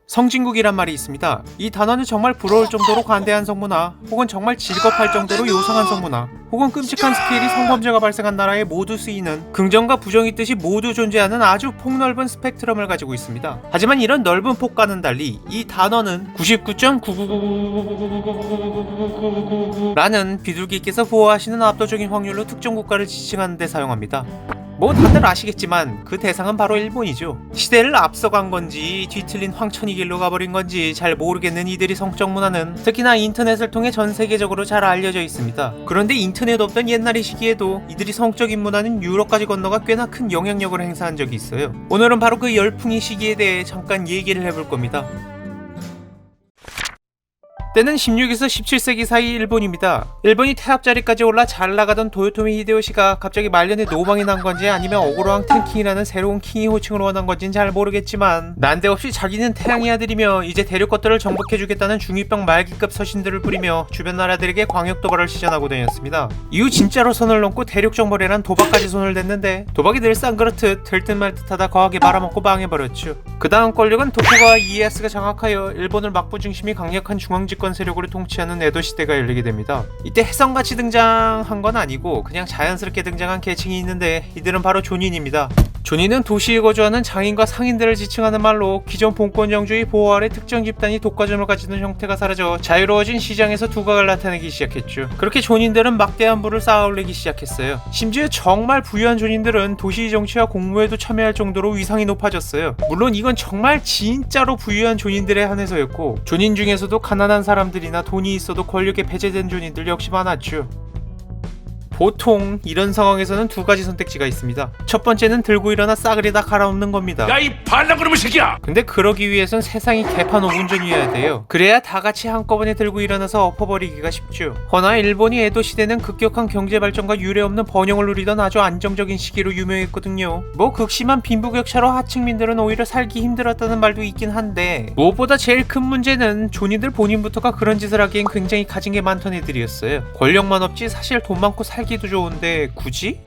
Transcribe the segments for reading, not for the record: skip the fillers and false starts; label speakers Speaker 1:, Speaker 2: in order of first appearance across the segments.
Speaker 1: 성진국이란 말이 있습니다. 이 단어는 정말 부러울 정도로 관대한 성문화, 혹은 정말 질겁할 정도로 요상한 성문화, 혹은 끔찍한 스케일이 성범죄가 발생한 나라에 모두 쓰이는 긍정과 부정의 뜻이 모두 존재하는 아주 폭넓은 스펙트럼을 가지고 있습니다. 하지만 이런 넓은 폭과는 달리 이 단어는 99.999999999라는 비둘기께서 보호하시는 압도적인 확률로 특정 국가를 지칭하는 데 사용합니다. 뭐 다들 아시겠지만 그 대상은 바로 일본이죠. 시대를 앞서간 건지 뒤틀린 황천이 길로 가버린 건지 잘 모르겠는 이들의 성적 문화는 특히나 인터넷을 통해 전 세계적으로 잘 알려져 있습니다. 그런데 인터넷 없던 옛날의 시기에도 이들이 성적인 문화는 유럽까지 건너가 꽤나 큰 영향력을 행사한 적이 있어요. 오늘은 바로 그 열풍의 시기에 대해 잠깐 얘기를 해볼 겁니다. 때는 16에서 17세기 사이 일본입니다. 일본이 태압 자리까지 올라 잘 나가던 도요토미 히데요시가 갑자기 말년에 노방이 난 건지 아니면 오고로왕 텐킹이라는 새로운 킹이 호칭을 원한 건지는 잘 모르겠지만 난데없이 자기는 태양의 아들이며 이제 대륙 것들을 정복해주겠다는 중2병 말기급 서신들을 뿌리며 주변 나라들에게 광역 도발을 시전하고 다녔습니다. 이후 진짜로 선을 넘고 대륙 정벌이란 도박까지 손을 댔는데 도박이 늘상 그렇듯 들듯 말듯하다 거하게 말아먹고 망해버렸죠. 그 다음 권력은 도쿠가와 이에야스가 장악하여 일본을 막부 중심이 강력한 중앙집권 세력으로 통치하는 에도 시대가 열리게 됩니다. 이때 혜성같이 등장한 건 아니고 그냥 자연스럽게 등장한 계층이 있는데 이들은 바로 조닌입니다. 조닌은 도시에 거주하는 장인과 상인들을 지칭하는 말로 기존 봉건정주의 보호 아래 특정 집단이 독과점을 가지는 형태가 사라져 자유로워진 시장에서 두각을 나타내기 시작했죠. 그렇게 조닌들은 막대한 부를 쌓아올리기 시작했어요. 심지어 정말 부유한 조닌들은 도시 정치와 공무에도 참여할 정도로 위상이 높아졌어요. 물론 이건 정말 진짜로 부유한 조닌들에 한해서였고 조닌 중에서도 가난한 사람들이나 돈이 있어도 권력에 배제된 조닌들 역시 많았죠. 보통 이런 상황에서는 두 가지 선택지가 있습니다. 첫 번째는 들고 일어나 싸그리 다 갈아엎는 겁니다.
Speaker 2: 야, 이 반란그놈의 새끼야!
Speaker 1: 근데 그러기 위해선 세상이 개판 5분전이어야 돼요. 그래야 다 같이 한꺼번에 들고 일어나서 엎어버리기가 쉽죠. 허나 일본이 에도 시대는 급격한 경제 발전과 유례없는 번영을 누리던 아주 안정적인 시기로 유명했거든요. 뭐 극심한 빈부격차로 하층민들은 오히려 살기 힘들었다는 말도 있긴 한데 무엇보다 제일 큰 문제는 조니들 본인부터가 그런 짓을 하기엔 굉장히 가진 게 많던 애들이었어요. 권력만 없지 사실 돈 많고 살기도 좋은데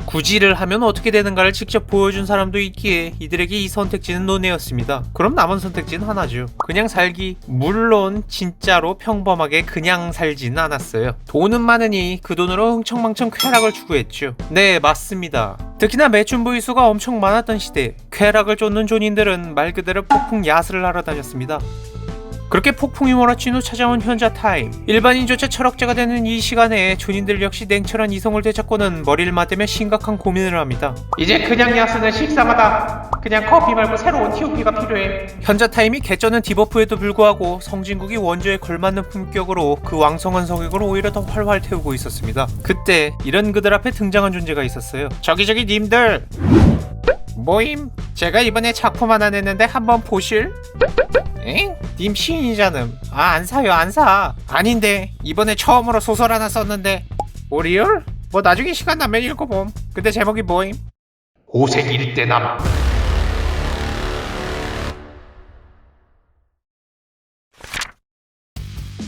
Speaker 1: 굳이를 하면 어떻게 되는가를 직접 보여준 사람도 있기에 이들에게 이 선택지는 논외였습니다. 그럼 남은 선택지는 하나죠. 그냥 살기. 물론 진짜로 평범하게 그냥 살지는 않았어요. 돈은 많으니 그 돈으로 흥청망청 쾌락을 추구했죠. 네, 맞습니다. 특히나 매춘 부위수가 엄청 많았던 시대, 쾌락을 쫓는 존인들은 말 그대로 폭풍 야스를 하러 다녔습니다. 그렇게 폭풍이 몰아친 후 찾아온 현자 타임. 일반인조차 철학자가 되는 이 시간에 존인들 역시 냉철한 이성을 되찾고는 머리를 맞대며 심각한 고민을 합니다. 이제 그냥 야스는 식상하다. 그냥 커피 말고 새로운 TOP가 필요해. 현자 타임이 개쩌는 디버프에도 불구하고 성진국이 원조에 걸맞는 품격으로 그 왕성한 성격으로 오히려 더 활활 태우고 있었습니다. 그때 이런 그들 앞에 등장한 존재가 있었어요. 저기 님들! 모임? 제가 이번에 작품 하나 냈는데 한번 보실? 엥? 님 시인이잖음. 안 사요, 안 사. 아닌데 이번에 처음으로 소설 하나 썼는데. 오 리얼? 뭐 나중에 시간 나면 읽어봄. 근데 제목이 뭐임?
Speaker 2: 호색 일대남.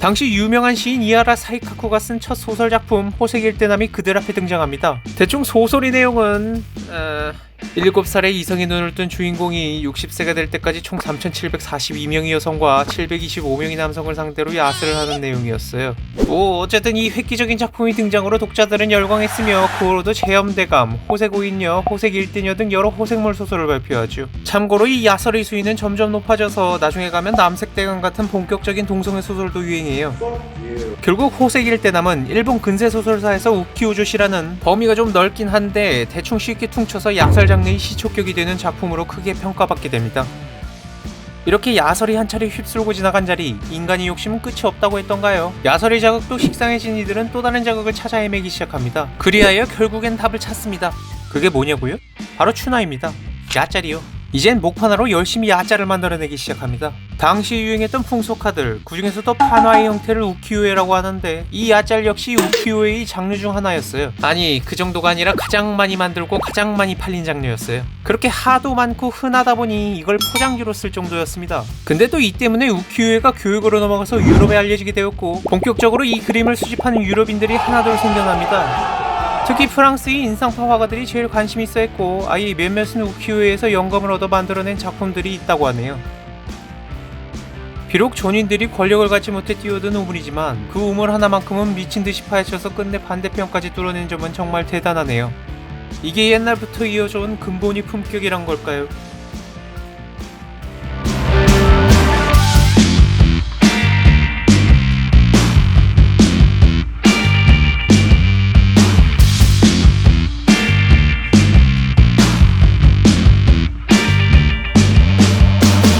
Speaker 1: 당시 유명한 시인 이하라 사이카쿠가 쓴 첫 소설 작품 호색 일대남이 그들 앞에 등장합니다. 대충 소설의 내용은 7살의 이성의 눈을 뜬 주인공이 60세가 될 때까지 총 3,742명의 여성과 725명의 남성을 상대로 야스를 하는 내용이었어요. 뭐 어쨌든 이 획기적인 작품의 등장으로 독자들은 열광했으며 그 후로도 제염대감, 호색 오인녀, 호색 일대녀 등 여러 호색물 소설을 발표하죠. 참고로 이 야설의 수위는 점점 높아져서 나중에 가면 남색대감 같은 본격적인 동성애 소설도 유행해요. 결국 호색 일대남은 일본 근세 소설사에서 우키우조시라는 범위가 좀 넓긴 한데 대충 쉽게 퉁쳐서 야설 장르의 시초격이 되는 작품으로 크게 평가받게 됩니다. 이렇게 야설이 한 차례 휩쓸고 지나간 자리, 인간의 욕심은 끝이 없다고 했던가요? 야설의 자극도 식상해진 이들은 또 다른 자극을 찾아 헤매기 시작합니다. 그리하여 결국엔 답을 찾습니다. 그게 뭐냐고요? 바로 추나입니다. 야짤이요. 이젠 목판화로 열심히 야짤을 만들어내기 시작합니다. 당시 유행했던 풍속화들, 그중에서도 판화의 형태를 우키요에라고 하는데 이 야짤 역시 우키요의 장르 중 하나였어요. 아니, 그 정도가 아니라 가장 많이 만들고 가장 많이 팔린 장르였어요. 그렇게 하도 많고 흔하다 보니 이걸 포장지로 쓸 정도였습니다. 근데 또 이 때문에 우키요에가 교육으로 넘어가서 유럽에 알려지게 되었고 본격적으로 이 그림을 수집하는 유럽인들이 하나둘 생겨납니다. 특히 프랑스의 인상파 화가들이 제일 관심 있어 했고 아예 몇몇은 우키요에에서 영감을 얻어 만들어낸 작품들이 있다고 하네요. 비록 존인들이 권력을 갖지 못해 뛰어든 우물이지만 그 우물 하나만큼은 미친듯이 파헤쳐서 끝내 반대편까지 뚫어낸 점은 정말 대단하네요. 이게 옛날부터 이어져 온 근본이 품격이란 걸까요?